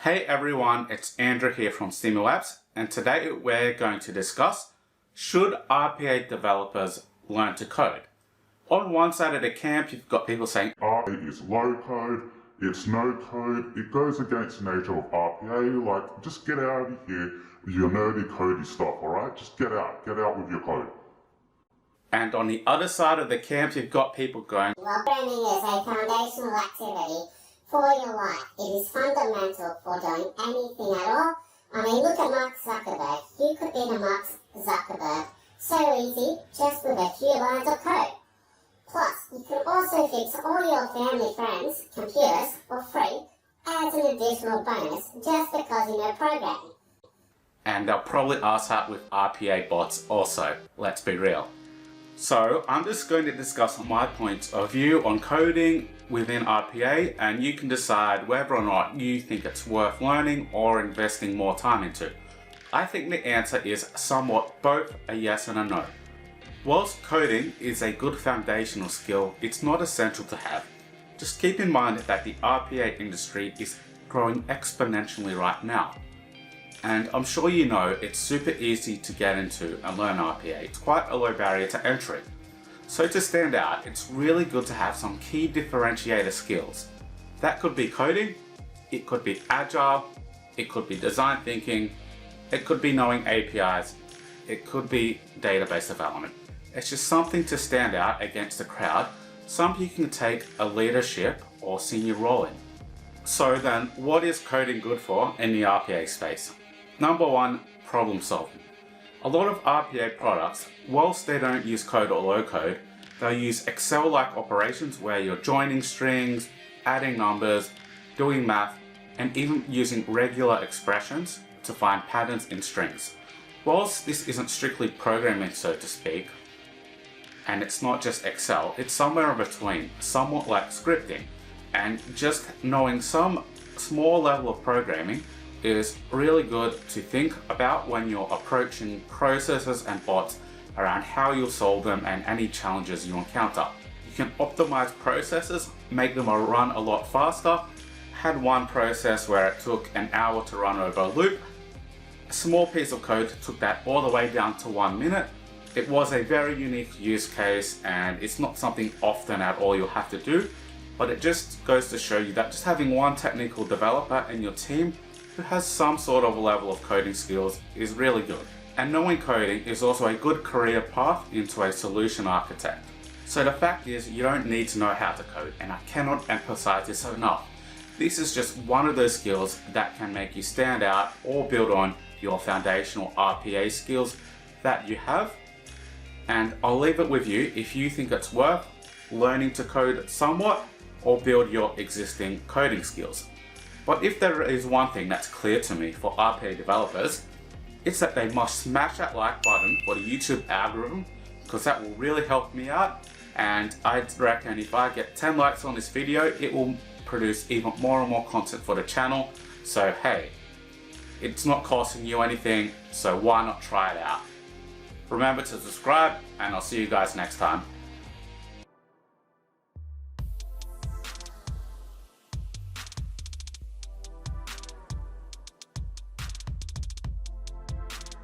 Hey everyone, it's Andrew here from StimuLabs, and today we're going to discuss, should RPA developers learn to code? On one side of the camp, you've got people saying RPA is low code, it's no code, it goes against the nature of RPA, like just get out of here with your nerdy codey stuff, alright? Just get out with your code. And on the other side of the camp, you've got people going, Programming is a foundational activity for your life. It is fundamental for doing anything at all. I mean, look at Mark Zuckerberg. You could be the Mark Zuckerberg so easy just with a few lines of code. Plus, you can also fix all your family friends' computers for free as an additional bonus just because you know programming. and they'll probably ask that with RPA bots also, let's be real. So I'm just going to discuss my point of view on coding within RPA, and you can decide whether or not you think it's worth learning or investing more time into. I think the answer is somewhat both a yes and a no. Whilst coding is a good foundational skill, it's not essential to have. Just keep in mind that the RPA industry is growing exponentially right now. And I'm sure you know it's super easy to get into and learn RPA. It's quite a low barrier to entry. So to stand out, it's really good to have some key differentiator skills. That could be coding, it could be agile, it could be design thinking, it could be knowing APIs, it could be database development. It's just something to stand out against the crowd, something you can take a leadership or senior role in. So then, what is coding good for in the RPA space? Number one, problem solving. A lot of RPA products, whilst they don't use code or low code, they'll use Excel-like operations where you're joining strings, adding numbers, doing math, and even using regular expressions to find patterns in strings. Whilst this isn't strictly programming, so to speak, and it's not just Excel, it's somewhere in between, somewhat like scripting, and just knowing some small level of programming is really good to think about when you're approaching processes and bots around how you'll solve them and any challenges you encounter. You can optimize processes, make them run a lot faster. Had one process where it took an hour to run over a loop. A small piece of code took that all the way down to 1 minute. It was a very unique use case, and it's not something often at all you'll have to do, but it just goes to show you that just having one technical developer in your team who has some sort of level of coding skills is really good. And knowing coding is also a good career path into a solution architect. So the fact is, you don't need to know how to code, and I cannot emphasize this enough. This is just one of those skills that can make you stand out or build on your foundational RPA skills that you have. And I'll leave it with you if you think it's worth learning to code somewhat or build your existing coding skills. But if there is one thing that's clear to me for RPA developers, it's that they must smash that like button for the YouTube algorithm, because that will really help me out. And I reckon if I get 10 likes on this video, it will produce even more and more content for the channel. So hey, it's not costing you anything, so why not try it out? Remember to subscribe, and I'll see you guys next time.